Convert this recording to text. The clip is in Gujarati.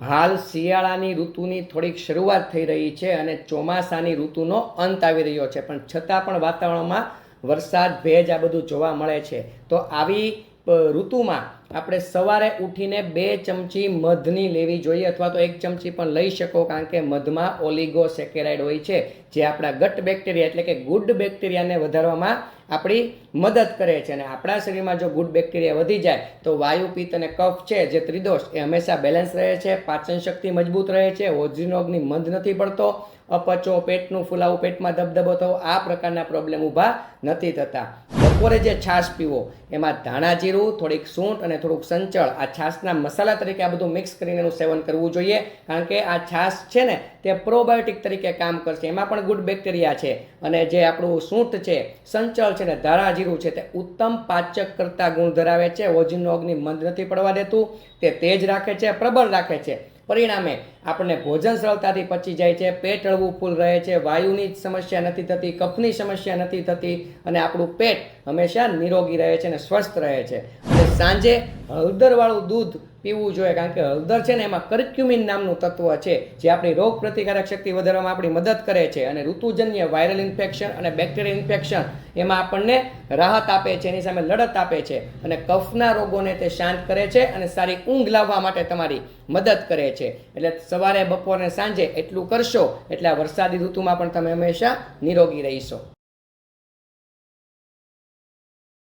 હાલ શિયાળાની ઋતુની થોડીક શરૂઆત થઈ રહી છે અને ચોમાસાની ઋતુનો અંત આવી રહ્યો છે, પણ છતાં પણ વાતાવરણમાં વરસાદ, ભેજ આ બધું જોવા મળે છે. તો આવી ઋતુમાં આપણે સવારે ઉઠીને 2 ચમચી મધની લેવી જોઈએ, અથવા તો 1 ચમચી પણ લઈ શકો, કારણ કે મધમાં ઓલિગોસેકેરાઇડ હોય છે, જે આપણા ગટ બેક્ટેરિયા એટલે કે ગુડ બેક્ટેરિયાને વધારવામાં આપણી મદદ કરે છે. અને આપણા શરીરમાં જો ગુડ બેક્ટેરિયા વધી જાય તો વાયુ, પિત્ત અને કફ છે, જે ત્રિદોષ, એ હંમેશા બેલેન્સ રહે છે, પાચન શક્તિ મજબૂત રહે છે, હોજરીનો મંદ નથી પડતો, અપચો, પેટનું ફૂલાવું, પેટમાં ધબધબો થવો, આ પ્રકારના પ્રોબ્લેમ ઊભા નથી થતા. બપોરે જે છાશ પીવો એમાં ધાણા જીરું, થોડીક સૂંઠ અને થોડુંક સંચળ, આ છાશના મસાલા તરીકે આ બધું મિક્સ કરીને એનું સેવન કરવું જોઈએ, કારણ કે આ છાશ છે ને તે પ્રોબાયોટિક તરીકે કામ કરશે. એમાં પણ ગુડ બેક્ટેરિયા છે, અને જે આપણું સૂંઠ છે, સંચળ છે ને ધાણા જીરું છે, તે ઉત્તમ પાચક કરતા ગુણ ધરાવે છે. હોજરીનો અગ્નિ મંદ નથી પડવા દેતું, તે તેજ રાખે છે, પ્રબળ રાખે છે. પરિણામે આપણને ભોજન સરળતાથી પચી જાય છે, પેટ હળવું ફૂલ રહે છે, વાયુની સમસ્યા નથી થતી, કફની સમસ્યા નથી થતી, અને આપણું પેટ હંમેશા નિરોગી રહે છે અને સ્વસ્થ રહે છે. અને સાંજે હળદરવાળું દૂધ પીવું જોઈએ, કારણ કે હળદર છે ને એમાં કર્ક્યુમિન નામનું તત્વ છે, જે આપણી રોગ પ્રતિકારક શક્તિ વધારવામાં આપણી મદદ કરે છે, અને ઋતુજન્ય વાયરલ ઇન્ફેક્શન અને બેક્ટેરિયલ ઇન્ફેક્શન એમાં આપણને રાહત આપે છે, એની સામે લડત આપે છે, અને કફના રોગોને તે શાંત કરે છે, અને સારી ઊંઘ લાવવા માટે તમારી મદદ કરે છે. એટલે સવારે, બપોરે અને સાંજે એટલું કરશો એટલે આ વરસાદી ઋતુમાં પણ તમે હંમેશા નિરોગી રહીશો.